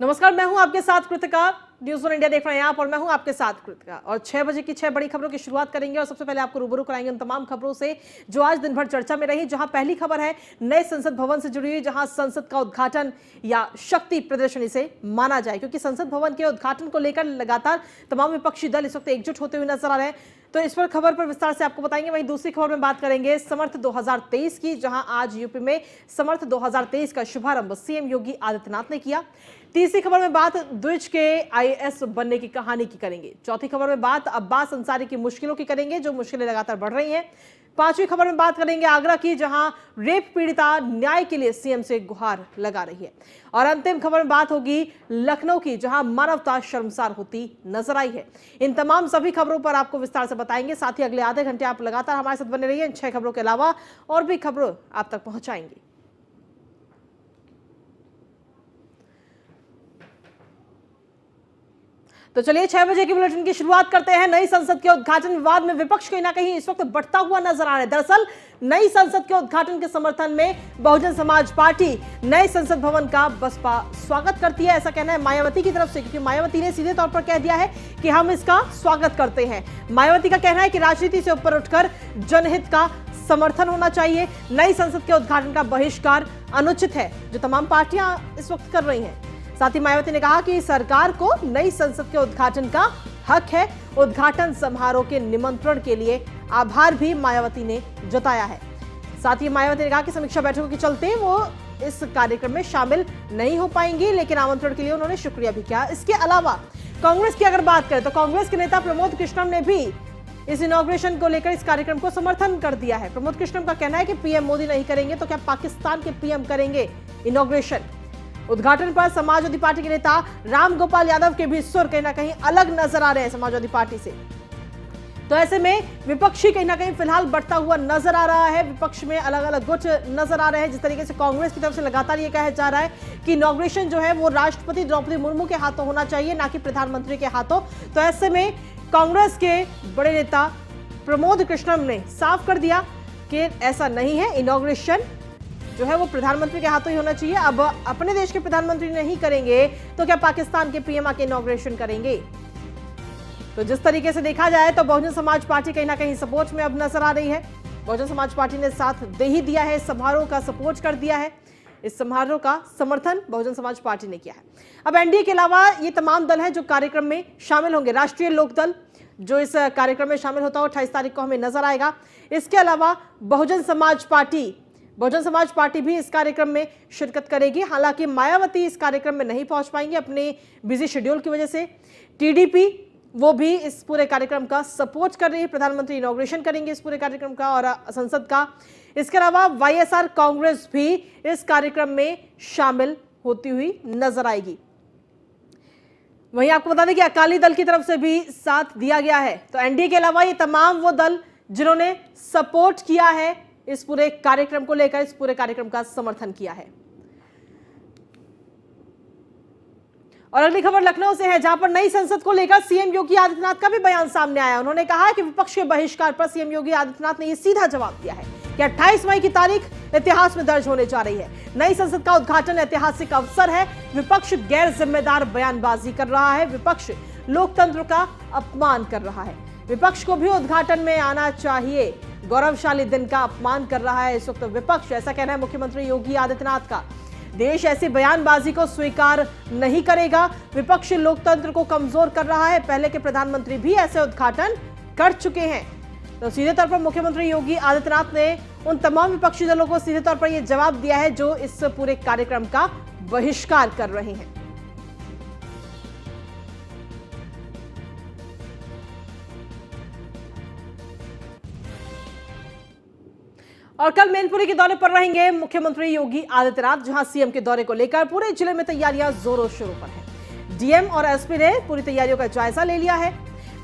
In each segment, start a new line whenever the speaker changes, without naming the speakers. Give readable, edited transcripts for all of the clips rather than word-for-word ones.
नमस्कार, मैं हूं आपके साथ कृतिका। न्यूज़ वन इंडिया देख रहे हैं आप और मैं हूं आपके साथ कृतिका। और 6 बजे की 6 बड़ी खबरों की शुरुआत करेंगे और सबसे पहले आपको रूबरू कराएंगे उन तमाम खबरों से जो आज दिन भर चर्चा में रही। जहां पहली खबर है नए संसद भवन से जुड़ी हुई, जहां संसद का उद्घाटन या शक्ति प्रदर्शनी से माना जाए, क्योंकि संसद भवन के उद्घाटन को लेकर लगातार तमाम विपक्षी दल इस वक्त एकजुट होते हुए नजर आ रहे हैं। तो इस पर खबर पर विस्तार से आपको बताएंगे। वहीं दूसरी खबर में बात करेंगे समर्थ 2023 की, जहां आज यूपी में समर्थ 2023 का शुभारंभ सीएम योगी आदित्यनाथ ने किया। तीसरी खबर में बात द्विज के आईएएस बनने की कहानी की करेंगे। चौथी खबर में बात अब्बास अंसारी की मुश्किलों की करेंगे, जो मुश्किलें लगातार बढ़ रही हैं। पांचवी खबर में बात करेंगे आगरा की, जहां रेप पीड़िता न्याय के लिए सीएम से गुहार लगा रही है। और अंतिम खबर में बात होगी लखनऊ की, जहां मानवता शर्मसार होती नजर आई है। इन तमाम सभी खबरों पर आपको विस्तार से बताएंगे। साथ ही अगले आधे घंटे आप लगातार हमारे साथ बने रहिए। इन 6 खबरों के अलावा और भी खबरों आप तक पहुंचाएंगे। तो चलिए 6 बजे की बुलेटिन की शुरुआत करते हैं। नई संसद के उद्घाटन विवाद में विपक्ष कहीं ना कहीं इस वक्त बढ़ता हुआ नजर आ रहा है। दरअसल नई संसद के उद्घाटन के समर्थन में बहुजन समाज पार्टी नए संसद भवन का बसपा स्वागत करती है, ऐसा कहना है मायावती की तरफ से, क्योंकि मायावती ने सीधे तौर पर कह दिया है कि हम इसका स्वागत करते हैं। मायावती का कहना है कि राजनीति से ऊपर उठकर जनहित का समर्थन होना चाहिए। नई संसद के उद्घाटन का बहिष्कार अनुचित है, जो तमाम पार्टियां इस वक्त कर रही हैं। साथ ही मायावती ने कहा कि सरकार को नई संसद के उद्घाटन का हक है। उद्घाटन समारोह के निमंत्रण के लिए आभार भी मायावती ने जताया है। साथ ही मायावती ने कहा कि समीक्षा बैठकों के चलते वो इस कार्यक्रम में शामिल नहीं हो पाएंगी, लेकिन आमंत्रण के लिए उन्होंने शुक्रिया भी किया। इसके अलावा कांग्रेस की अगर बात करें तो कांग्रेस के नेता प्रमोद कृष्णम ने भी इस इनॉग्रेशन को लेकर इस कार्यक्रम को समर्थन कर दिया है। प्रमोद कृष्णम का कहना है कि पीएम मोदी नहीं करेंगे तो क्या पाकिस्तान के पीएम करेंगे इनॉग्रेशन। उद्घाटन पर समाजवादी पार्टी के नेता राम गोपाल यादव के भी सुर कहीं ना कहीं अलग नजर आ रहे हैं समाजवादी पार्टी से। तो ऐसे में विपक्षी कहीं ना कहीं फिलहाल बढ़ता हुआ नजर आ रहा है। विपक्ष में अलग अलग गुट नजर आ रहे हैं। जिस तरीके से कांग्रेस की तरफ से लगातार ये कहा जा रहा है कि इनॉग्रेशन जो है वो राष्ट्रपति द्रौपदी मुर्मू के हाथों होना चाहिए, ना कि प्रधानमंत्री के हाथों। तो ऐसे में कांग्रेस के बड़े नेता प्रमोद कृष्णम ने साफ कर दिया कि ऐसा नहीं है, इनॉग्रेशन जो है वो प्रधानमंत्री के हाथों ही होना चाहिए। अब अपने देश के प्रधानमंत्री नहीं करेंगे तो क्या पाकिस्तान के पीएम आके इनॉग्रेशन करेंगे। तो जिस तरीके से देखा जाए तो बहुजन समाज पार्टी कहीं ना कहीं सपोर्ट में अब नजर आ रही है। बहुजन समाज पार्टी ने साथ दे ही दिया है, इस समारोह का सपोर्ट कर दिया है। इस समारोह का समर्थन बहुजन समाज पार्टी ने किया है। अब एनडीए के अलावा ये तमाम दल हैं जो कार्यक्रम में शामिल होंगे। राष्ट्रीय लोकदल जो इस कार्यक्रम में शामिल होता है 28 तारीख को हमें नजर आएगा। इसके अलावा बहुजन समाज पार्टी भी इस कार्यक्रम में शिरकत करेगी। हालांकि मायावती इस कार्यक्रम में नहीं पहुंच पाएंगे अपने बिजी शेड्यूल की वजह से। टीडीपी वो भी इस पूरे कार्यक्रम का सपोर्ट कर रही है। प्रधानमंत्री इनॉग्रेशन करेंगे इस पूरे कार्यक्रम का और संसद का। इसके अलावा वाईएसआर कांग्रेस भी इस कार्यक्रम में शामिल होती हुई नजर आएगी। वहीं आपको बता दें कि अकाली दल की तरफ से भी साथ दिया गया है। तो एनडीए के अलावा ये तमाम वो दल जिन्होंने सपोर्ट किया है इस पूरे कार्यक्रम को लेकर, इस पूरे कार्यक्रम का समर्थन किया है। और अगली खबर लखनऊ से है, जहां पर नई संसद को लेकर सीएम योगी आदित्यनाथ का भी बयान सामने आया। उन्होंने कहा कि विपक्ष के बहिष्कार पर सीएम योगी आदित्यनाथ ने यह सीधा जवाब दिया है कि 28 मई की तारीख इतिहास में दर्ज होने जा रही है। नई संसद का उद्घाटन ऐतिहासिक अवसर है। विपक्ष गैर जिम्मेदार बयानबाजी कर रहा है। विपक्ष लोकतंत्र का अपमान कर रहा है। विपक्ष को भी उद्घाटन में आना चाहिए। गौरवशाली दिन का अपमान कर रहा है इस वक्त विपक्ष, ऐसा कहना है मुख्यमंत्री योगी आदित्यनाथ का। देश ऐसी बयानबाजी को स्वीकार नहीं करेगा। विपक्ष लोकतंत्र को कमजोर कर रहा है। पहले के प्रधानमंत्री भी ऐसे उद्घाटन कर चुके हैं। तो सीधे तौर पर मुख्यमंत्री योगी आदित्यनाथ ने उन तमाम विपक्षी दलों को सीधे तौर पर यह जवाब दिया है जो इस पूरे कार्यक्रम का बहिष्कार कर रहे हैं। और कल मैनपुरी के दौरे पर रहेंगे मुख्यमंत्री योगी आदित्यनाथ, जहां सीएम के दौरे को लेकर पूरे जिले में तैयारियां जोरों शोरों पर हैं। डीएम और एसपी ने पूरी तैयारियों का जायजा ले लिया है।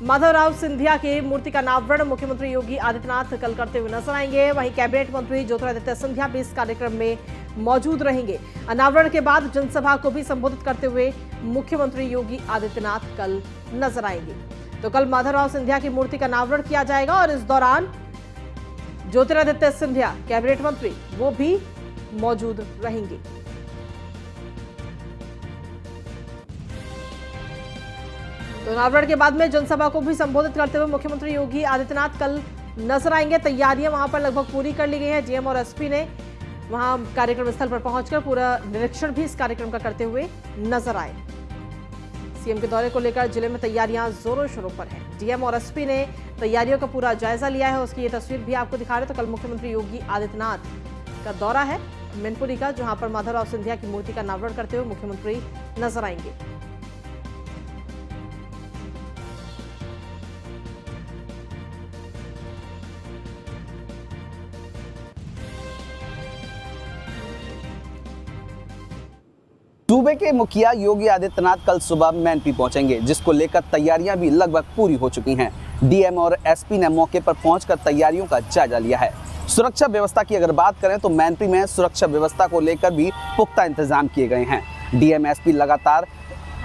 माधवराव सिंधिया की मूर्ति का अनावरण मुख्यमंत्री योगी आदित्यनाथ कल करते हुए नजर आएंगे। वहीं कैबिनेट मंत्री ज्योतिरादित्य सिंधिया भी इस कार्यक्रम में मौजूद रहेंगे। अनावरण के बाद जनसभा को भी संबोधित करते हुए मुख्यमंत्री योगी आदित्यनाथ कल नजर आएंगे। तो कल माधवराव सिंधिया की मूर्ति का अनावरण किया जाएगा और इस दौरान ज्योतिरादित्य सिंधिया कैबिनेट मंत्री वो भी मौजूद रहेंगे। तो नावड़ के बाद में जनसभा को भी संबोधित करते हुए मुख्यमंत्री योगी आदित्यनाथ कल नजर आएंगे। तैयारियां वहां पर लगभग पूरी कर ली गई है। डीएम और एसपी ने वहां कार्यक्रम स्थल पर पहुंचकर पूरा निरीक्षण भी इस कार्यक्रम का करते हुए नजर आए। सीएम के दौरे को लेकर जिले में तैयारियां जोरों शोरों पर हैं। डीएम और एसपी ने तैयारियों का पूरा जायजा लिया है। उसकी ये तस्वीर भी आपको दिखा रहे। तो कल मुख्यमंत्री योगी आदित्यनाथ का दौरा है मैनपुरी का, जहां पर माधवराव सिंधिया की मूर्ति का अनावरण करते हुए मुख्यमंत्री नजर आएंगे।
सूबे के मुखिया योगी आदित्यनाथ कल सुबह मैनपुरी पहुंचेंगे, जिसको लेकर तैयारियां भी लगभग पूरी हो चुकी हैं। डीएम और एसपी ने मौके पर पहुंचकर तैयारियों का जायजा लिया है। सुरक्षा व्यवस्था की अगर बात करें तो मैनपुरी में सुरक्षा व्यवस्था को लेकर भी पुख्ता इंतजाम किए गए हैं। डीएम एसपी लगातार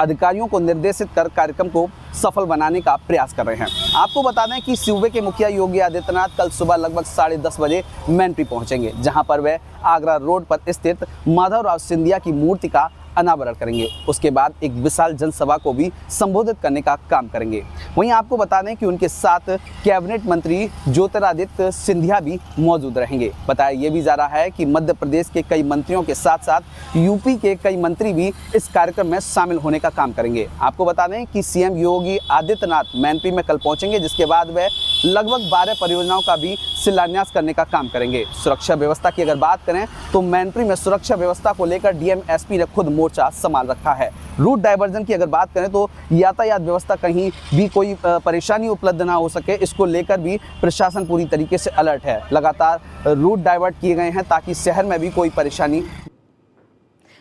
अधिकारियों को निर्देशित कर कार्यक्रम को सफल बनाने का प्रयास कर रहे हैं। आपको बता दें कि सूबे के मुखिया योगी आदित्यनाथ कल सुबह लगभग 10:30 बजे मैनपुरी पहुंचेंगे, जहां पर वे आगरा रोड पर स्थित माधवराव सिंधिया की मूर्ति का अनावरण करेंगे। उसके बाद एक विशाल जनसभा को भी संबोधित करने का काम करेंगे। वहीं आपको बता दें कि उनके साथ कैबिनेट मंत्री ज्योतिरादित्य सिंधिया भी मौजूद रहेंगे। बताया ये भी जा रहा है कि मध्य प्रदेश के कई मंत्रियों के साथ साथ यूपी के कई मंत्री भी इस कार्यक्रम में शामिल होने का काम करेंगे। आपको बता दें कि सीएम योगी आदित्यनाथ मैनपुरी में कल पहुंचेंगे, जिसके बाद वे लगभग 12 परियोजनाओं का भी शिलान्यास करने का काम करेंगे। सुरक्षा व्यवस्था की अगर बात करें तो मैनपुरी में सुरक्षा व्यवस्था को लेकर डीएम एसपी ने खुद मोर्चा संभाल रखा है। रूट डायवर्जन की अगर बात करें तो यातायात व्यवस्था कहीं भी कोई परेशानी उपलब्ध ना हो सके, इसको लेकर भी प्रशासन पूरी तरीके से अलर्ट है। लगातार रूट डाइवर्ट किए गए हैं ताकि शहर में भी कोई परेशानी।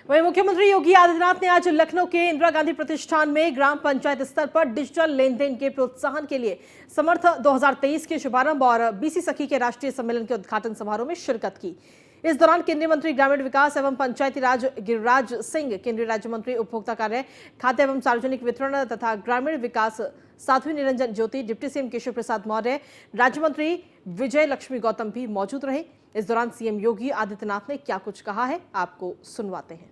वहीं मुख्यमंत्री योगी आदित्यनाथ ने आज लखनऊ के इंदिरा गांधी प्रतिष्ठान में ग्राम पंचायत स्तर पर डिजिटल लेन देन के प्रोत्साहन के लिए समर्थ 2023 के शुभारंभ और बीसी सखी के राष्ट्रीय सम्मेलन के उद्घाटन समारोह में शिरकत की। इस दौरान केंद्रीय मंत्री ग्रामीण विकास एवं पंचायती राज गिरिराज सिंह, केंद्रीय राज्य मंत्री उपभोक्ता कार्य, खाद्य एवं सार्वजनिक वितरण तथा ग्रामीण विकास साध्वी निरंजन ज्योति, डिप्टी सीएम केशव प्रसाद मौर्य, राज्य मंत्री विजय लक्ष्मी गौतम भी मौजूद रहे। इस दौरान सीएम योगी आदित्यनाथ ने क्या कुछ कहा है, आपको सुनवाते हैं।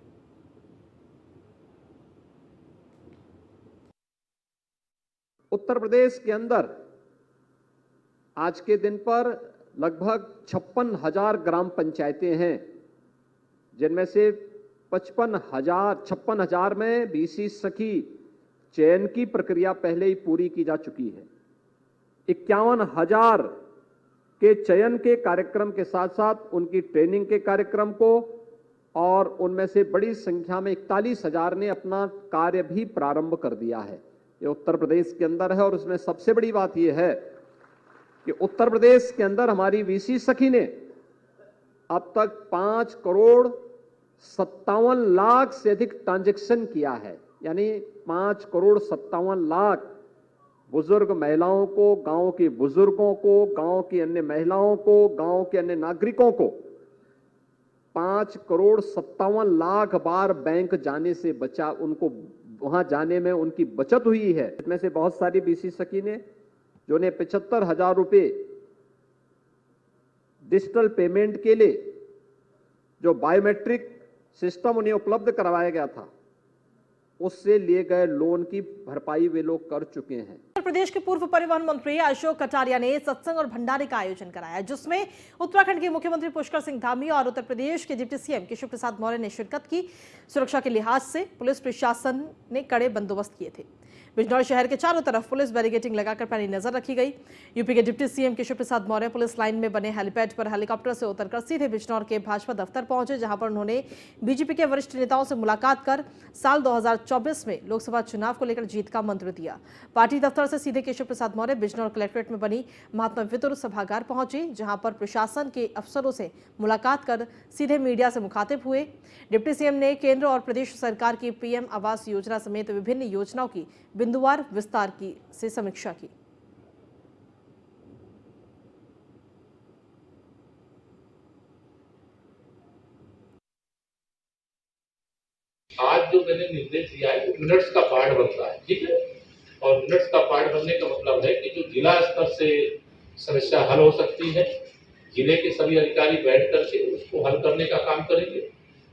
उत्तर प्रदेश के अंदर आज के दिन पर लगभग 56,000 ग्राम पंचायतें हैं, जिनमें से 56,000 में बीसी सखी चयन की प्रक्रिया पहले ही पूरी की जा चुकी है। 51,000 के चयन के कार्यक्रम के साथ साथ उनकी ट्रेनिंग के कार्यक्रम को, और उनमें से बड़ी संख्या में 41,000 ने अपना कार्य भी प्रारंभ कर दिया है। ये उत्तर प्रदेश के अंदर है, और उसमें सबसे बड़ी बात यह है कि उत्तर प्रदेश के अंदर हमारी बीसी सखी ने अब तक 5,57,00,000 से अधिक ट्रांजैक्शन किया है। यानी 5,57,00,000 बुजुर्ग महिलाओं को, गांव के बुजुर्गों को, गांव की अन्य महिलाओं को, गांव के अन्य नागरिकों को 5,57,00,000 बार बैंक जाने से बचा, उनको वहां जाने में उनकी बचत हुई है। इसमें से बहुत सारी बीसी सखी ने जो ने 75,000 रुपए डिजिटल पेमेंट के लिए जो बायोमेट्रिक सिस्टम उन्हें उपलब्ध करवाया गया था, उससे लिए गए लोन की भरपाई वे लोग कर चुके हैं।
उत्तर प्रदेश के पूर्व परिवहन मंत्री अशोक कटारिया ने सत्संग और भंडारे का आयोजन कराया, जिसमें उत्तराखंड के मुख्यमंत्री पुष्कर सिंह धामी और उत्तर प्रदेश के डिप्टी सीएम केशव प्रसाद मौर्य ने शिरकत की। सुरक्षा के लिहाज से पुलिस प्रशासन ने कड़े बंदोबस्त किए थे। बिजनौर शहर के चारों तरफ पुलिस बैरिकेडिंग लगाकर पैनी नजर रखी गई। यूपी के deputy CM Keshav Prasad Maurya police line में बने हेलीपैड पर हेलीकॉप्टर से उतरकर सीधे बिजनौर के भाजपा दफ्तर पहुंचे, जहां पर उन्होंने बीजेपी के वरिष्ठ नेताओं से मुलाकात कर साल 2024 में लोकसभा चुनाव को लेकर जीत का मंत्र दिया। पार्टी दफ्तर से सीधे केशव प्रसाद मौर्य बिजनौर कलेक्ट्रेट में बनी महात्मा वितुर सभागार पहुंचे, जहां पर प्रशासन के अफसरों से मुलाकात कर सीधे मीडिया से मुखातिब हुए। डिप्टी सीएम ने केंद्र और प्रदेश सरकार की पीएम आवास योजना समेत विभिन्न योजनाओं की बिंदुवार विस्तार की से समीक्षा की।
आज जो मैंने निर्देश दिया है वो मिनट्स का पार्ट बनता है, ठीक है। और मिनट्स का पार्ट बनने का मतलब है कि जो जिला स्तर से समस्या हल हो सकती है, जिले के सभी अधिकारी बैठ करके उसको हल करने का काम करेंगे,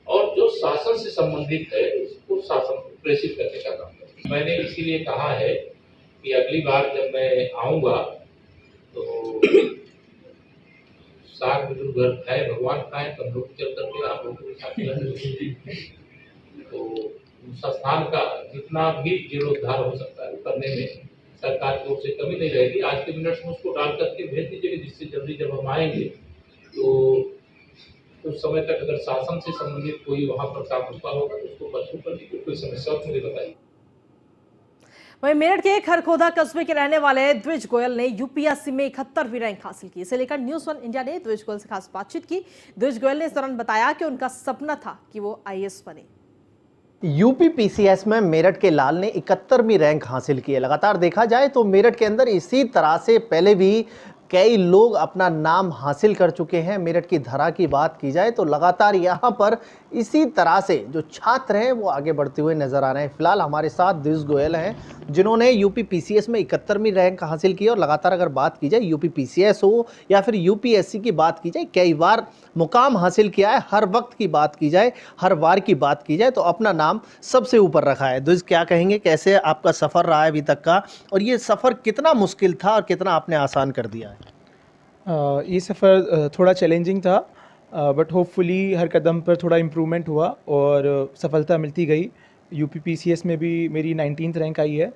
और जो शासन से संबंधित है उसको शासन को प्रेषित करने का काम करेंगे। मैंने इसीलिए कहा है कि अगली बार जब मैं आऊँगा तो साग बुजुर्ग घर खाए भगवान खाए, तब लोग चल करके आप लोगों को साथ खिलाएंगे। तो संस्थान का जितना भी जीर्णोद्धार हो सकता है करने में सरकार की ओर से कमी नहीं रहेगी। आज के मिनट्स में उसको डाल करके भेज दीजिएगा, जिससे जल्दी जब हम आएंगे तो उस समय तक अगर शासन से संबंधित कोई वहाँ पर काम होता होगा तो उसको परसों कर दीजिए, कोई समस्या हो मुझे बताइए।
वहीं मेरठ के खरखोदा कस्बे के रहने वाले द्विज गोयल ने यूपीएससी में 71वीं रैंक हासिल की। इसे लेकर न्यूज़ 1 इंडिया ने द्विज गोयल से खास बातचीत की। द्विज गोयल ने इस दौरान बताया कि उनका सपना था कि वो आईएएस बने।
यूपी पीसीएस में मेरठ के लाल ने 71वीं रैंक हासिल की है। लगातार देखा जाए तो मेरठ के अंदर इसी तरह से पहले भी कई लोग अपना नाम हासिल कर चुके हैं। मेरठ की धरा की बात की जाए तो लगातार यहाँ पर इसी तरह से जो छात्र हैं वो आगे बढ़ते हुए नजर आ रहे हैं। फिलहाल हमारे साथ द्विज गोयल हैं जिन्होंने यूपी पीसीएस में 71वीं रैंक हासिल की और लगातार अगर बात की जाए यूपी पीसीएस हो या फिर यूपीएससी की बात की जाए कई बार मुकाम हासिल किया है। हर वक्त की बात की जाए, हर बार की बात की जाए तो अपना नाम सबसे ऊपर रखा है। द्विज क्या कहेंगे, कैसे आपका सफ़र रहा है अभी तक का, और ये सफ़र कितना मुश्किल था और कितना आपने आसान कर दिया है?
ये सफ़र थोड़ा चैलेंजिंग था, बट होपफुली हर कदम पर थोड़ा इम्प्रूवमेंट हुआ और सफलता मिलती गई। यूपी पीसीएस में भी मेरी 19th रैंक आई है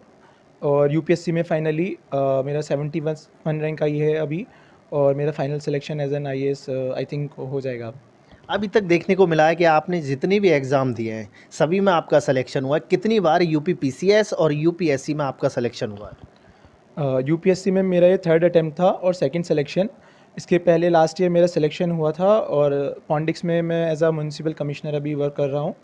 और यूपीएससी में फाइनली मेरा 71 रैंक आई है अभी, और मेरा final selection as an IAS I think हो जाएगा।
अभी तक देखने को मिला है कि आपने जितने भी एग्ज़ाम दिए हैं सभी में आपका सिलेक्शन हुआ है। कितनी बार यूपी पीसीएस और यूपीएससी में आपका सिलेक्शन हुआ है?
यूपीएससी में मेरा ये 3rd अटैम्प्ट था और 2nd सिलेक्शन। इसके पहले लास्ट ईयर मेरा सिलेक्शन हुआ था और पॉन्डिक्स में मैं एज अ म्यूनसिपल कमिश्नर अभी वर्क कर रहा हूँ।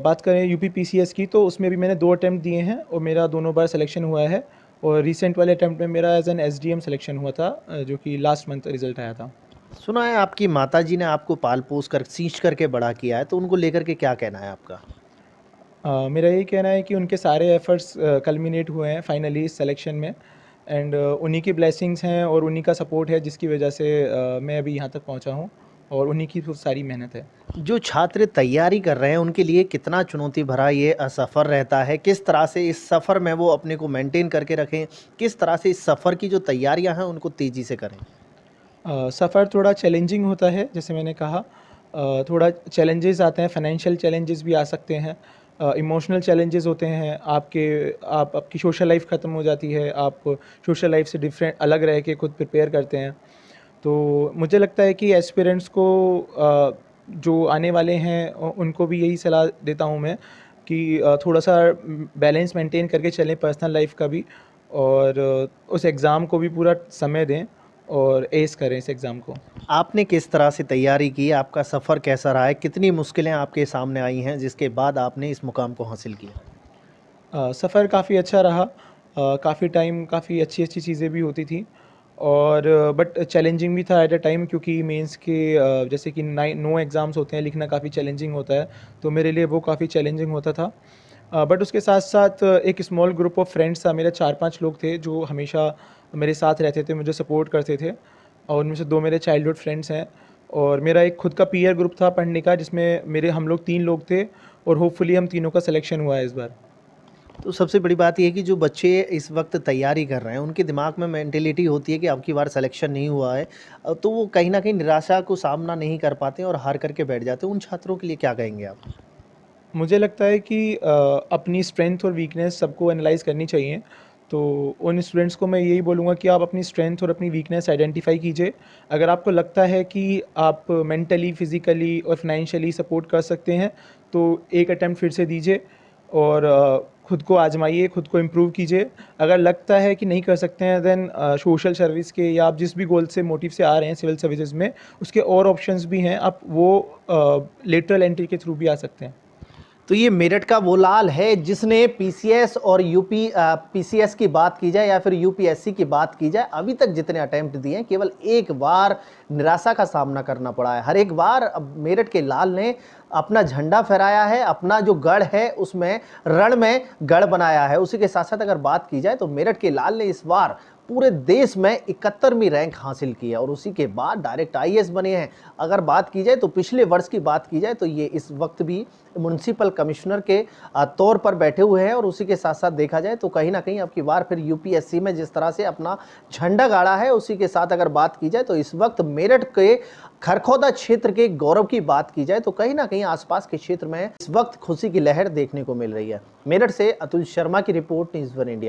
बात करें यूपी पीसीएस की तो उसमें भी मैंने 2 अटैम्प्ट दिए हैं और मेरा दोनों बार सिलेक्शन हुआ है, और रिसेंट वाले अटैम्प्ट में मेरा एज एन एसडीएम सिलेक्शन हुआ था जो कि लास्ट मंथ रिजल्ट आया था।
सुना है आपकी माताजी ने आपको पाल पोस कर सींच करके बड़ा किया है, तो उनको लेकर के क्या कहना है आपका?
मेरा यही कहना है कि उनके सारे एफ़र्ट्स कल्मिनेट हुए हैं फाइनली इस सिलेक्शन में, एंड उन्हीं की ब्लेसिंग्स हैं और उन्हीं का सपोर्ट है जिसकी वजह से मैं अभी यहाँ तक पहुँचा हूँ, और उन्हीं की सारी मेहनत है।
जो छात्र तैयारी कर रहे हैं उनके लिए कितना चुनौती भरा ये सफ़र रहता है? किस तरह से इस सफ़र में वो अपने को मेंटेन करके रखें, किस तरह से इस सफ़र की जो तैयारियां हैं उनको तेज़ी से करें?
सफ़र थोड़ा चैलेंजिंग होता है, जैसे मैंने कहा थोड़ा चैलेंजेस आते हैं, फाइनेंशियल चैलेंजेस भी आ सकते हैं, इमोशनल चैलेंजेस होते हैं। आपकी सोशल लाइफ ख़त्म हो जाती है, आप सोशल लाइफ से डिफरेंट अलग रह के खुद प्रिपेयर करते हैं। तो मुझे लगता है कि एस्पिरेंट्स को जो आने वाले हैं उनको भी यही सलाह देता हूँ मैं कि थोड़ा सा बैलेंस मेंटेन करके चलें पर्सनल लाइफ का भी, और उस एग्ज़ाम को भी पूरा समय दें और एस करें इस एग्ज़ाम को।
आपने किस तरह से तैयारी की? आपका सफ़र कैसा रहा है? कितनी मुश्किलें आपके सामने आई हैं जिसके बाद आपने इस मुकाम को हासिल किया?
सफ़र काफ़ी अच्छा रहा, काफ़ी टाइम काफ़ी अच्छी चीज़ें भी होती थी, और बट चैलेंजिंग भी था एट अ टाइम, क्योंकि मेंस के जैसे कि 9 एग्ज़ाम्स होते हैं, लिखना काफ़ी चैलेंजिंग होता है, तो मेरे लिए वो काफ़ी चैलेंजिंग होता था। बट उसके साथ साथ एक स्मॉल ग्रुप ऑफ फ्रेंड्स था, मेरे 4-5 लोग थे जो हमेशा मेरे साथ रहते थे, मुझे सपोर्ट करते थे, और उनमें से 2 मेरे चाइल्डहुड फ्रेंड्स हैं, और मेरा एक खुद का पीयर ग्रुप था पढ़ने का जिसमें हम लोग 3 लोग थे, और होपफुली हम तीनों का सिलेक्शन हुआ है इस बार।
तो सबसे बड़ी बात यह है कि जो बच्चे इस वक्त तैयारी कर रहे हैं उनके दिमाग में मेंटेलिटी होती है कि अब की बार सिलेक्शन नहीं हुआ है, तो वो कहीं ना कहीं निराशा को सामना नहीं कर पाते और हार करके बैठ जाते हैं। उन छात्रों के लिए क्या कहेंगे आप?
मुझे लगता है कि अपनी स्ट्रेंथ और वीकनेस सबको एनालाइज़ करनी चाहिए। तो उन स्टूडेंट्स को मैं यही बोलूँगा कि आप अपनी स्ट्रेंथ और अपनी वीकनेस आइडेंटिफाई कीजिए। अगर आपको लगता है कि आप मेंटली, फिज़िकली और फाइनेंशियली सपोर्ट कर सकते हैं तो एक अटेम्प्ट फिर से दीजिए और खुद को आजमाइए, खुद को इम्प्रूव कीजिए। अगर लगता है कि नहीं कर सकते हैं देन सोशल सर्विस के या आप जिस भी गोल से मोटिव से आ रहे हैं सिविल सर्विसेज में, उसके और ऑप्शंस भी हैं, आप वो लेटरल एंट्री के थ्रू भी आ सकते हैं।
तो ये मेरठ का वो लाल है जिसने पीसीएस और यूपी पीसीएस की बात की जाए या फिर यूपीएससी की बात की जाए, अभी तक जितने अटेम्प्ट दिए हैं केवल एक बार निराशा का सामना करना पड़ा है। हर एक बार अब मेरठ के लाल ने अपना झंडा फहराया है, अपना जो गढ़ है उसमें रण में गढ़ बनाया है। उसी के साथ साथ अगर बात की जाए तो मेरठ के लाल ने इस बार पूरे देश में 71वीं रैंक हासिल की है और उसी के बाद डायरेक्ट आईएएस बने हैं। अगर बात की जाए तो पिछले वर्ष की बात की जाए तो ये इस वक्त भी म्युनिसिपल कमिश्नर के तौर पर बैठे हुए हैं और उसी के साथ साथ देखा जाए तो कहीं ना कहीं अब की बार फिर यूपीएससी में जिस तरह से अपना झंडा गाड़ा है, उसी के साथ अगर बात की जाए तो इस वक्त मेरठ के खरखौदा क्षेत्र के गौरव की बात की जाए तो कहीं ना कहीं आसपास के क्षेत्र में इस वक्त खुशी की लहर देखने को मिल रही है। मेरठ से अतुल शर्मा की रिपोर्ट, न्यूज़ वन इंडिया।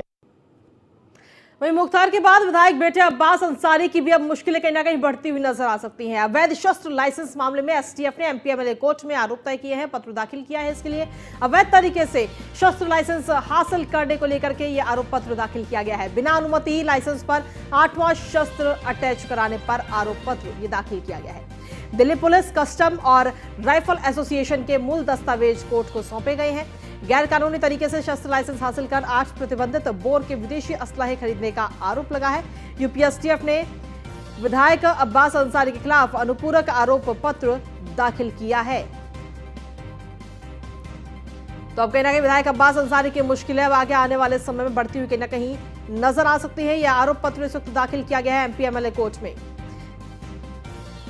वहीं मुख्तार के बाद विधायक बेटे अब्बास अंसारी की भी अब मुश्किलें कहीं ना कहीं बढ़ती हुई नजर आ सकती हैं। अवैध शस्त्र लाइसेंस मामले में एसटीएफ ने एमपीएमएलए कोर्ट में आरोप तय किए हैं, पत्र दाखिल किया है। इसके लिए अवैध तरीके से शस्त्र लाइसेंस हासिल करने को लेकर के यह आरोप पत्र दाखिल किया गया है। बिना अनुमति लाइसेंस पर 8वां शस्त्र अटैच कराने पर आरोप पत्र ये दाखिल किया गया है। दिल्ली पुलिस, कस्टम और राइफल एसोसिएशन के मूल दस्तावेज कोर्ट को सौंपे गए हैं। गैर कानूनी तरीके से शस्त्र लाइसेंस हासिल कर 8 प्रतिबंधित बोर के विदेशी असलाहे खरीदने का आरोप लगा है। यूपीएसटीएफ ने विधायक अब्बास अंसारी के खिलाफ अनुपूरक आरोप पत्र दाखिल किया है। तो अब कहीं ना कहीं विधायक अब्बास अंसारी की मुश्किलें अब आगे आने वाले समय में बढ़ती हुई कहीं ना कहीं नजर आ सकती है। यह आरोप पत्र इस वक्त दाखिल किया गया है एमपीएमएलए कोर्ट में।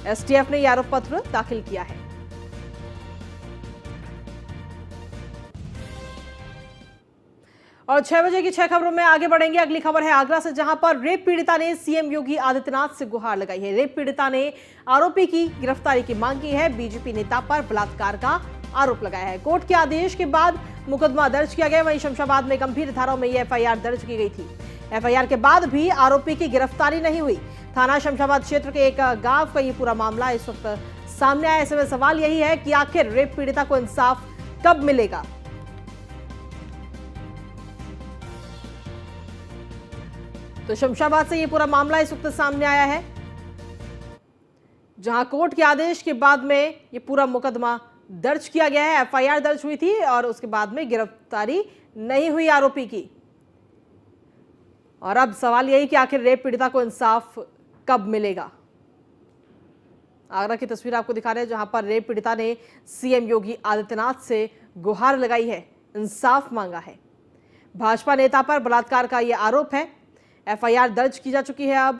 एसटीएफ ने यह आरोप पत्र दाखिल किया है। और 6 बजे की 6 खबरों में आगे बढ़ेंगे। अगली खबर है आगरा से, जहां पर रेप पीड़िता ने सीएम योगी आदित्यनाथ से गुहार लगाई है। रेप पीड़िता ने आरोपी की गिरफ्तारी की मांग की है। बीजेपी नेता पर बलात्कार का आरोप लगाया है। कोर्ट के आदेश के बाद मुकदमा दर्ज किया गया। वहीं शमशाबाद में गंभीर धाराओं में यह एफआईआर दर्ज की गई थी। एफआईआर के बाद भी आरोपी की गिरफ्तारी नहीं हुई। थाना शमशाबाद क्षेत्र के एक गांव का यह पूरा मामला इस वक्त सामने आया। ऐसे में सवाल यही है कि आखिर रेप पीड़िता को इंसाफ कब मिलेगा। तो शमशाबाद से ये पूरा मामला इस वक्त सामने आया है, जहां कोर्ट के आदेश के बाद में ये पूरा मुकदमा दर्ज किया गया है। एफआईआर दर्ज हुई थी और उसके बाद में गिरफ्तारी नहीं हुई आरोपी की। और अब सवाल यही कि आखिर रेप पीड़िता को इंसाफ कब मिलेगा। आगरा की तस्वीर आपको दिखा रहे हैं, जहां पर रेप पीड़िता ने सीएम योगी आदित्यनाथ से गुहार लगाई है, इंसाफ मांगा है। भाजपा नेता पर बलात्कार का यह आरोप है। एफआईआर दर्ज की जा चुकी है। अब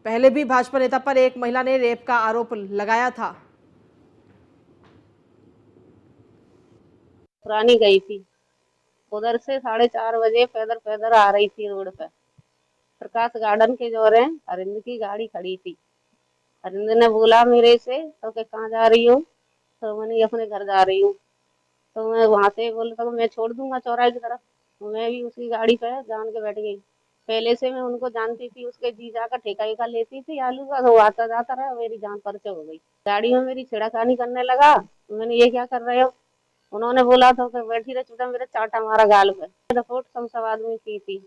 पहले भी भाजपा नेता पर एक महिला ने रेप का आरोप लगाया था।
पुरानी गई थी, उधर से 4:30 बजे पैदल पैदल आ रही थी रोड पे। प्रकाश गार्डन के जोर है अरिंद की गाड़ी खड़ी थी। अरिंद ने बोला मेरे से, तो के कहाँ जा रही हो? तो मैंने अपने घर जा रही हूँ। तो मैं वहां से बोला तो मैं छोड़ दूंगा चौराहे की तरफ। मैं भी उसकी गाड़ी पे जान के बैठ गई। पहले से मैं उनको जानती थी, उसके जीजा का ठेका लेती थी आलू का, तो आता जाता रहा, मेरी जान परिचय हो गई। गाड़ी में मेरी छेड़खानी करने लगा। मैंने ये क्या कर रहे हो? उन्होंने बोला था कि बैठी रह चुटा, मेरा चाटा मारा गाल पे। रिपोर्ट शमशाबाद में की थी।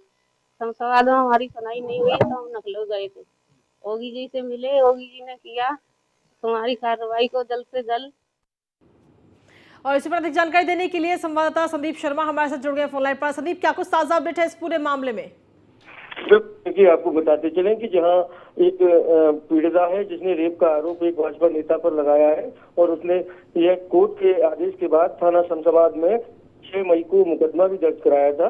शमशाबाद में हमारी सुनाई नहीं हुई तो हम नकलो गए थे। योगी जी से मिले, योगी जी ने किया तुम्हारी कार्रवाई को जल्द से जल्द।
और इसी पर अधिक जानकारी देने के लिए संवाददाता संदीप शर्मा हमारे साथ जुड़ गए फोन लाइन पर। संदीप, क्या कुछ ताजा अपडेट है इस पूरे मामले में?
देखिए, आपको बताते चलें कि जहां एक पीड़िता है जिसने रेप का आरोप एक भाजपा नेता पर लगाया है और उसने यह कोर्ट के आदेश के बाद थाना शमशाबाद में 6 मई को मुकदमा भी दर्ज कराया था।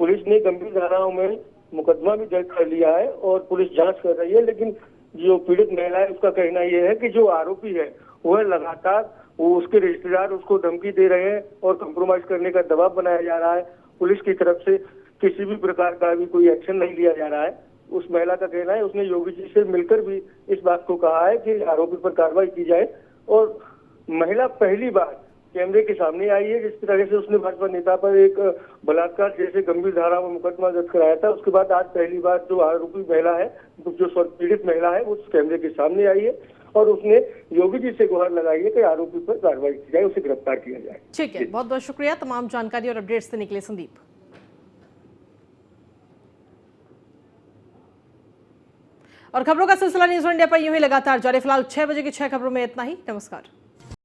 पुलिस ने गंभीर धाराओं में मुकदमा भी दर्ज कर लिया है और पुलिस जांच कर रही है। लेकिन जो पीड़ित महिला है उसका कहना यह है कि जो आरोपी है वह लगातार उसके रिश्तेदार उसको धमकी दे रहे हैं और कंप्रोमाइज करने का दबाव बनाया जा रहा है। पुलिस की तरफ से किसी भी प्रकार का भी कोई एक्शन नहीं लिया जा रहा है। उस महिला का कहना है उसने योगी जी से मिलकर भी इस बात को कहा है कि आरोपी पर कार्रवाई की जाए। और महिला पहली बार कैमरे के सामने आई है। जिस तरह से उसने भाजपा नेता पर एक बलात्कार जैसे गंभीर धारा में मुकदमा दर्ज कराया था, उसके बाद आज पहली बार जो आरोपी महिला है, जो पीड़ित महिला है, वो कैमरे के सामने आई है और उसने योगी जी से गुहार लगाई है कि आरोपी पर कार्रवाई की जाए, उसे गिरफ्तार किया जाए।
ठीक है, बहुत बहुत शुक्रिया तमाम जानकारी और अपडेट्स देने के लिए संदीप। और खबरों का सिलसिला न्यूज़ इंडिया पर यूं ही लगातार जारी। फिलहाल 6 बजे की 6 खबरों में इतना ही। नमस्कार।